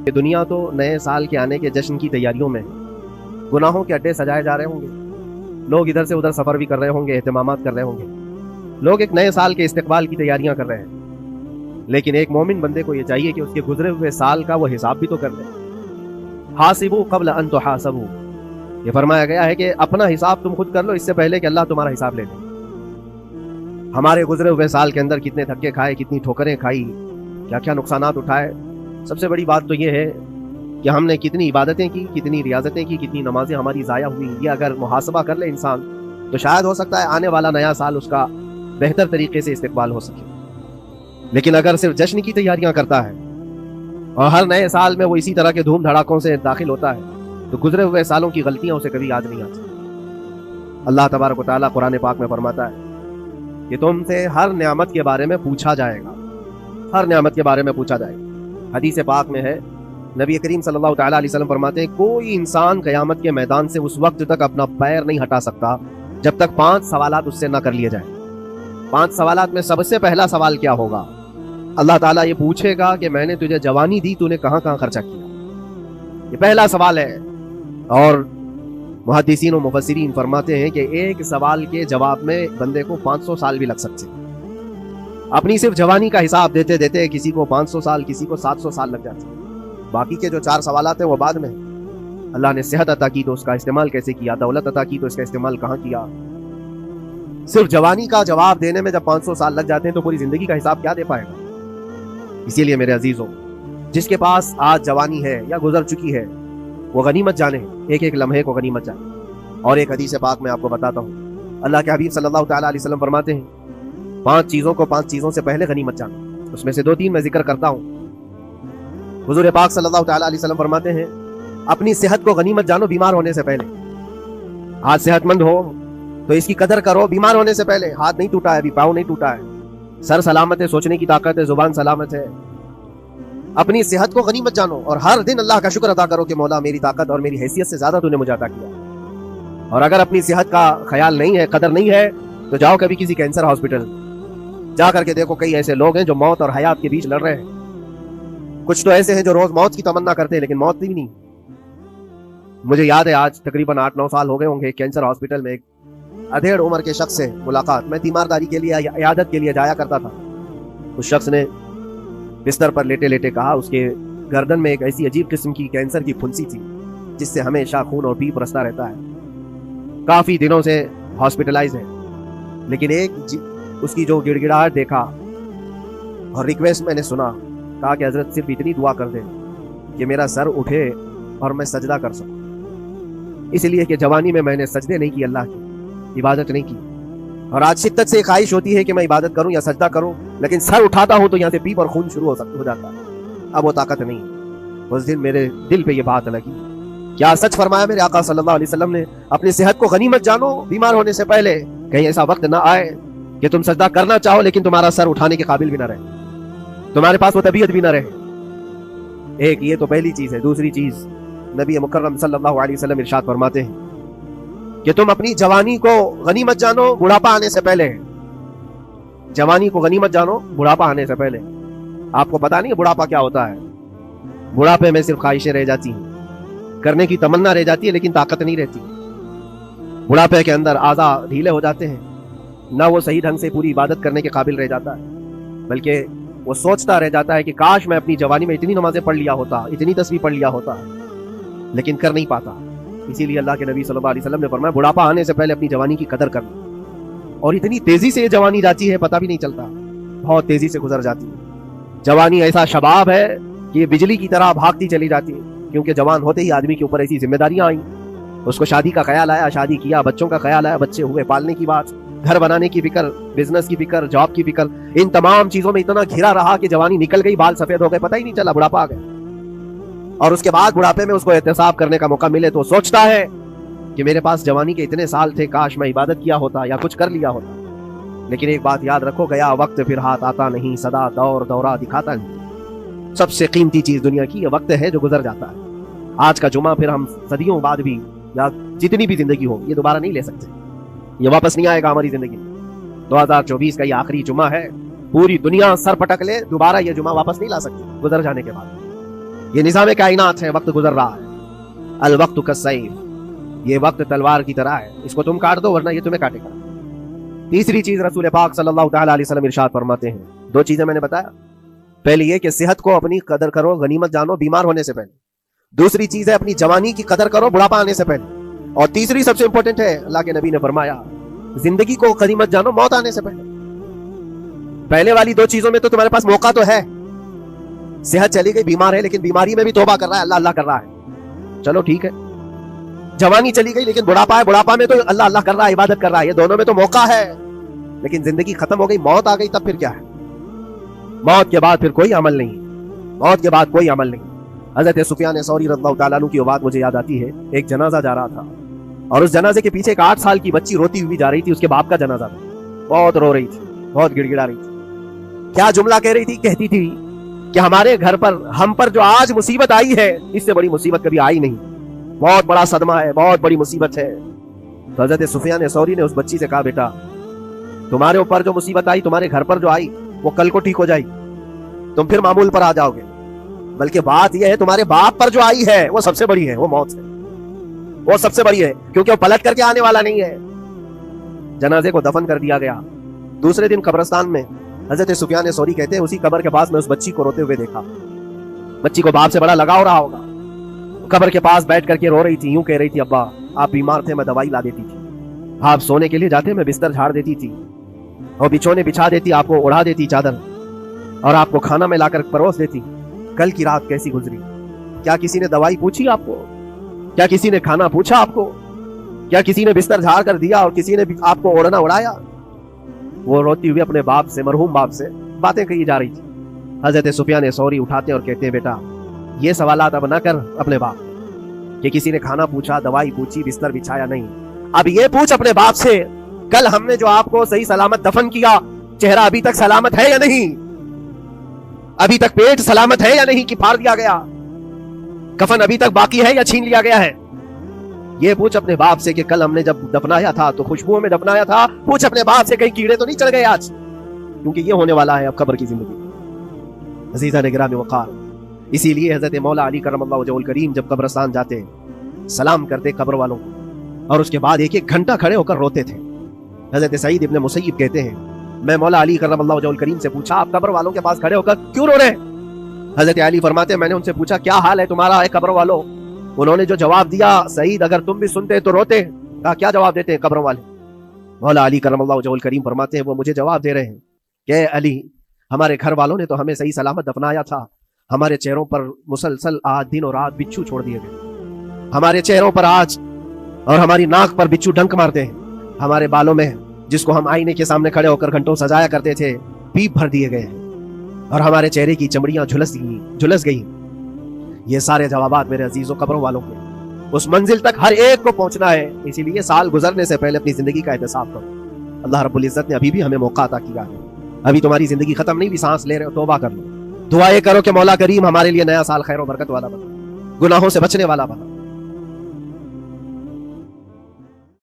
کہ دنیا تو نئے سال کے آنے کے جشن کی تیاریوں میں گناہوں کے اڈے سجائے جا رہے ہوں گے، لوگ ادھر سے ادھر سفر بھی کر رہے ہوں گے، اہتمامات کر رہے ہوں گے، لوگ ایک نئے سال کے استقبال کی تیاریاں کر رہے ہیں۔ لیکن ایک مومن بندے کو یہ چاہیے کہ اس کے گزرے ہوئے سال کا وہ حساب بھی تو کر لے۔ حاسبوا قبل ان تحاسبوا، یہ فرمایا گیا ہے کہ اپنا حساب تم خود کر لو اس سے پہلے کہ اللہ تمہارا حساب لے لے۔ ہمارے گزرے ہوئے سال کے اندر کتنے دھکے کھائے، کتنی ٹھوکریں کھائی، کیا کیا نقصانات اٹھائے۔ سب سے بڑی بات تو یہ ہے کہ ہم نے کتنی عبادتیں کی، کتنی ریاضتیں کی، کتنی نمازیں ہماری ضائع ہوئی۔ یہ اگر محاسبہ کر لے انسان تو شاید ہو سکتا ہے آنے والا نیا سال اس کا بہتر طریقے سے استقبال ہو سکے۔ لیکن اگر صرف جشن کی تیاریاں کرتا ہے اور ہر نئے سال میں وہ اسی طرح کے دھوم دھڑاکوں سے داخل ہوتا ہے تو گزرے ہوئے سالوں کی غلطیاں اسے کبھی یاد نہیں آتی۔ اللہ تبارک و تعالیٰ قرآن پاک میں فرماتا ہے کہ تم سے ہر نعمت کے بارے میں پوچھا جائے گا، ہر نعمت کے بارے میں پوچھا جائے گا۔ حدیث پاک میں ہے، نبی کریم صلی اللہ تعالیٰ علیہ وسلم فرماتے ہیں کوئی انسان قیامت کے میدان سے اس وقت تک اپنا پیر نہیں ہٹا سکتا جب تک 5 سوالات اس سے نہ کر لیے جائیں۔ 5 سوالات میں سب سے پہلا سوال کیا ہوگا؟ اللہ تعالیٰ یہ پوچھے گا کہ میں نے تجھے جوانی دی، تو نے کہاں کہاں خرچہ کیا؟ یہ پہلا سوال ہے۔ اور محدثین و مفسرین فرماتے ہیں کہ ایک سوال کے جواب میں بندے کو 500 سال بھی لگ سکتے ہیں۔ اپنی صرف جوانی کا حساب دیتے دیتے کسی کو 500 سال، کسی کو 700 سال لگ جاتے ہیں۔ باقی کے جو 4 سوالات ہیں وہ بعد میں۔ اللہ نے صحت عطا کی تو اس کا استعمال کیسے کیا، دولت عطا کی تو اس کا استعمال کہاں کیا۔ صرف جوانی کا جواب دینے میں جب 500 سال لگ جاتے ہیں تو پوری زندگی کا حساب کیا دے پائے گا؟ اسی لیے میرے عزیزوں، جس کے پاس آج جوانی ہے یا گزر چکی ہے وہ غنیمت جانے، ایک ایک لمحے کو غنیمت جانے۔ اور ایک حدیث پاک میں آپ کو بتاتا ہوں، اللہ کے حبیب صلی اللہ تعالیٰ علیہ وسلم فرماتے ہیں 5 چیزوں کو 5 چیزوں سے پہلے غنیمت جانا۔ اس میں سے 2-3 میں ذکر کرتا ہوں۔ حضور پاک صلی اللہ تعالیٰ علیہ وسلم فرماتے ہیں اپنی صحت کو غنیمت جانو بیمار ہونے سے پہلے۔ آج صحت مند ہو تو اس کی قدر کرو بیمار ہونے سے پہلے۔ ہاتھ نہیں ٹوٹا ہے، ابھی پاؤں نہیں ٹوٹا ہے، سر سلامت ہے، سوچنے کی طاقت ہے، زبان سلامت ہے۔ اپنی صحت کو غنیمت جانو اور ہر دن اللہ کا شکر ادا کرو کہ مولا میری طاقت اور میری حیثیت سے زیادہ تو نے مجھے عطا کیا۔ اور اگر اپنی صحت کا خیال نہیں ہے، قدر نہیں ہے، تو جاؤ کبھی کسی کینسر ہاسپٹل جا کر کے دیکھو، کئی ایسے لوگ ہیں جو موت اور حیات کے بیچ لڑ رہے ہیں۔ کچھ تو ایسے ہیں جو روز موت کی تمنا کرتے ہیں لیکن موت بھی نہیں۔ مجھے یاد ہے آج تقریباً 8-9 سال ہو گئے ہوں گے، کینسر ہاسپٹل میں ایک ادھیڑ عمر کے شخص سے ملاقات، میں تیمارداری کے لیے یا عیادت کے لیے جایا کرتا تھا۔ اس شخص نے بستر پر لیٹے لیٹے کہا اس کے گردن میں ایک ایسی عجیب قسم کی کینسر کی پھنسی تھی جس سے ہمیشہ خون اور پیپ رستا رہتا ہے، کافی دنوں سے ہاسپٹلائز ہے، لیکن ایک اس کی جو گڑ گڑاہٹ دیکھا اور ریکویسٹ میں نے سنا، کہا کہ حضرت صرف اتنی دعا کر دیں کہ میرا سر اٹھے اور میں سجدہ کر سکوں۔ اس لیے کہ جوانی میں نے سجدے نہیں کی، اللہ کی عبادت نہیں کی، اور آج شدت سے خواہش ہوتی ہے کہ میں عبادت کروں یا سجدہ کروں، لیکن سر اٹھاتا ہوں تو یہاں سے پیپ اور خون شروع ہو جاتا ہے، اب وہ طاقت نہیں۔ اس دن میرے دل پہ یہ بات لگی، کیا سچ فرمایا میرے آقا صلی اللہ علیہ وسلم نے، اپنی صحت کو غنیمت جانو بیمار ہونے سے پہلے، کہیں ایسا وقت نہ آئے کہ تم سجدہ کرنا چاہو لیکن تمہارا سر اٹھانے کے قابل بھی نہ رہے، تمہارے پاس وہ طبیعت بھی نہ رہے۔ ایک یہ تو پہلی چیز ہے۔ دوسری چیز، نبی مکرم صلی اللہ علیہ وسلم ارشاد فرماتے ہیں کہ تم اپنی جوانی کو غنیمت جانو بڑھاپا آنے سے پہلے۔ جوانی کو غنیمت جانو بڑھاپا آنے سے پہلے۔ آپ کو پتا نہیں بڑھاپا کیا ہوتا ہے؟ بڑھاپے میں صرف خواہشیں رہ جاتی ہیں، کرنے کی تمنا رہ جاتی ہے لیکن طاقت نہیں رہتی۔ بڑھاپے کے اندر اعضاء ڈھیلے ہو جاتے ہیں، نہ وہ صحیح ڈھنگ سے پوری عبادت کرنے کے قابل رہ جاتا ہے، بلکہ وہ سوچتا رہ جاتا ہے کہ کاش میں اپنی جوانی میں اتنی نمازیں پڑھ لیا ہوتا، اتنی تسبیح پڑھ لیا ہوتا، لیکن کر نہیں پاتا۔ اسی لیے اللہ کے نبی صلی اللہ علیہ وسلم نے فرمایا بڑھاپا آنے سے پہلے اپنی جوانی کی قدر کرنا۔ اور اتنی تیزی سے یہ جوانی جاتی ہے پتہ بھی نہیں چلتا، بہت تیزی سے گزر جاتی ہے۔ جوانی ایسا شباب ہے کہ یہ بجلی کی طرح بھاگتی چلی جاتی ہے، کیونکہ جوان ہوتے ہی آدمی کے اوپر ایسی ذمہ داریاں آئیں، اس کو شادی کا خیال آیا، شادی کیا، بچوں کا خیال آیا، بچے ہوئے، پالنے کی بات، گھر بنانے کی فکر، بزنس کی فکر، جاب کی فکر، ان تمام چیزوں میں اتنا گھرا رہا کہ جوانی نکل گئی، بال سفید ہو گئے، پتہ ہی نہیں چلا، بڑھاپا آ گیا۔ اور اس کے بعد بڑھاپے میں اس کو احتساب کرنے کا موقع ملے تو سوچتا ہے کہ میرے پاس جوانی کے اتنے سال تھے، کاش میں عبادت کیا ہوتا یا کچھ کر لیا ہوتا۔ لیکن ایک بات یاد رکھو، گیا وقت پھر ہاتھ آتا نہیں، سدا دور دورہ دکھاتا نہیں۔ سب سے قیمتی چیز دنیا کی یہ وقت ہے جو گزر جاتا ہے۔ آج کا جمعہ پھر ہم صدیوں بعد بھی یا جتنی بھی زندگی ہو یہ دوبارہ نہیں لے سکتے، یہ واپس نہیں آئے گا ہماری زندگی میں۔ 2024 کا یہ آخری جمعہ ہے، پوری دنیا سر پٹک لے، دوبارہ یہ جمعہ واپس نہیں لا سکتی گزر جانے کے بعد۔ یہ نظام کائنات ہے، وقت گزر رہا ہے، الوقت کالسیف، یہ وقت تلوار کی طرح ہے، اس کو تم کاٹ دو ورنہ یہ تمہیں کاٹے گا۔ تیسری چیز رسول پاک صلی اللہ تعالی علیہ وسلم ارشاد فرماتے ہیں، دو چیزیں میں نے بتایا، پہلی یہ کہ صحت کو اپنی قدر کرو، غنیمت جانو بیمار ہونے سے پہلے، دوسری چیز ہے اپنی جوانی کی قدر کرو بڑھاپا آنے سے پہلے، اور تیسری سب سے امپورٹنٹ ہے، اللہ کے نبی نے فرمایا زندگی کو غنیمت جانو موت آنے سے پہلے۔ پہلے والی دو چیزوں میں تو تمہارے پاس موقع تو ہے، صحت چلی گئی بیمار ہے لیکن بیماری میں بھی توبہ کر رہا ہے، اللہ اللہ کر رہا ہے، چلو ٹھیک ہے، جوانی چلی گئی لیکن بڑھاپا ہے، بڑھاپا میں تو اللہ اللہ کر رہا ہے، عبادت کر رہا ہے، یہ دونوں میں تو موقع ہے، لیکن زندگی ختم ہو گئی، موت آ گئی، تب پھر کیا ہے؟ موت کے بعد پھر کوئی عمل نہیں، موت کے بعد کوئی عمل نہیں۔ حضرت سفیان ثوری رضی اللہ تعالیٰ عنہ کی بات مجھے یاد آتی ہے، ایک جنازہ جا رہا تھا اور اس جنازے کے پیچھے ایک 8 سال کی بچی روتی ہوئی جا رہی تھی، اس کے باپ کا جنازہ تھا، بہت رو رہی تھی، بہت گڑ گڑا رہی تھی۔ کیا جملہ کہہ رہی تھی؟ کہتی تھی کہ ہمارے گھر پر، ہم پر جو آج مصیبت آئی ہے اس سے بڑی مصیبت کبھی آئی نہیں، بہت بڑا صدمہ ہے، بہت بڑی مصیبت ہے۔ تو حضرت سفیان ثوری نے اس بچی سے کہا بیٹا تمہارے اوپر جو مصیبت آئی، تمہارے گھر پر جو آئی وہ کل کو ٹھیک ہو جائے گی، تم پھر معمول پر آ جاؤ گے، بلکہ بات یہ ہے تمہارے باپ پر جو آئی ہے وہ سب سے بڑی ہے، وہ موت ہے، وہ سب سے بڑی ہے، کیونکہ وہ پلٹ کر کے آنے والا نہیں ہے۔ جنازے کو دفن کر دیا گیا، دوسرے دن قبرستان میں حضرت سفیان ثوری کہتے ہیں اسی قبر کے پاس میں اس بچی کو روتے ہوئے دیکھا، بچی کو باپ سے بڑا لگاؤ رہا ہوگا، قبر کے پاس بیٹھ کر کے رو رہی تھی، یوں کہہ رہی تھی ابا آپ بیمار تھے میں دوائی لا دیتی تھی، آپ سونے کے لیے جاتے میں بستر جھاڑ دیتی تھی اور بچھونے بچھا دیتی، آپ کو اڑا دیتی چادر، اور آپ کو کھانا میں لا کر پروس دیتی۔ کل کی رات کیسی گزری؟ کیا کسی نے دوائی پوچھی آپ کو؟ کیا کسی نے کھانا پوچھا آپ کو؟ کیا کسی نے بستر جھاڑ کر دیا اور کسی نے آپ کو اوڑھنا اڑایا؟ وہ روتی ہوئی اپنے باپ سے، مرحوم باپ سے باتیں کہی جا رہی تھی۔ حضرت سفیان ثوری اٹھاتے اور کہتے ہیں بیٹا یہ سوالات اب نہ کر اپنے باپ کہ کسی نے کھانا پوچھا، دوائی پوچھی، بستر بچھایا، نہیں، اب یہ پوچھ اپنے باپ سے کل ہم نے جو آپ کو صحیح سلامت دفن کیا چہرہ ابھی تک سلامت ہے یا نہیں؟ ابھی تک پیٹ سلامت ہے یا نہیں کہ پھاڑ دیا گیا؟ کفن ابھی تک باقی ہے یا چھین لیا گیا ہے؟ یہ پوچھ اپنے باپ سے کہ کل ہم نے جب دفنایا تھا تو خوشبوؤں میں دفنایا تھا، پوچھ اپنے باپ سے کہیں کیڑے تو نہیں چڑھ گئے آج، کیونکہ یہ ہونے والا ہے اب قبر کی زندگی۔ عزیزان گرامی وقار، اسی لیے حضرت مولا علی کرم اللہ وجہہ الکریم جب قبرستان جاتے سلام کرتے قبر والوں کو اور اس کے بعد ایک ایک گھنٹہ کھڑے ہو کر روتے تھے۔ حضرت سعید ابن مسیب کہتے ہیں میں مولا علی کرم اللہ وجہہ الکریم سے پوچھا آپ قبر والوں کے پاس کھڑے ہو کر کیوں رو رہے ہیں؟ حضرت علی فرماتے ہیں میں نے ان سے پوچھا کیا حال ہے تمہارا اے قبر والوں؟ انہوں نے جو جواب دیا سعید اگر تم بھی سنتے تو روتے۔ کہا کیا جواب دیتے ہیں قبروں والے؟ مولا علی کرم اللہ وجہہ الکریم فرماتے ہیں وہ مجھے جواب دے رہے ہیں کہ اے علی ہمارے گھر والوں نے تو ہمیں صحیح سلامت دفنایا تھا، ہمارے چہروں پر مسلسل آج دن اور رات بچھو چھوڑ دیے گئے، ہمارے چہروں پر آج اور ہماری ناک پر بچھو ڈنک مارتے ہیں، ہمارے بالوں میں جس کو ہم آئینے کے سامنے کھڑے ہو کر گھنٹوں سجایا کرتے تھے پیپ بھر دیے گئے ہیں، اور ہمارے چہرے کی چمڑیاں جھلس گئی۔ یہ سارے جوابات میرے عزیزوں قبروں والوں کے اس منزل تک ہر ایک کو پہنچنا ہے، اسی لیے سال گزرنے سے پہلے اپنی زندگی کا احتساب کرو۔ اللہ رب العزت نے ابھی بھی ہمیں موقع عطا کیا ہے، ابھی تمہاری زندگی ختم نہیں، بھی سانس لے رہے ہو، توبہ کر لو، دعائیں کرو کہ مولا کریم ہمارے لیے نیا سال خیر و برکت والا بنا، گناہوں سے بچنے والا بنا،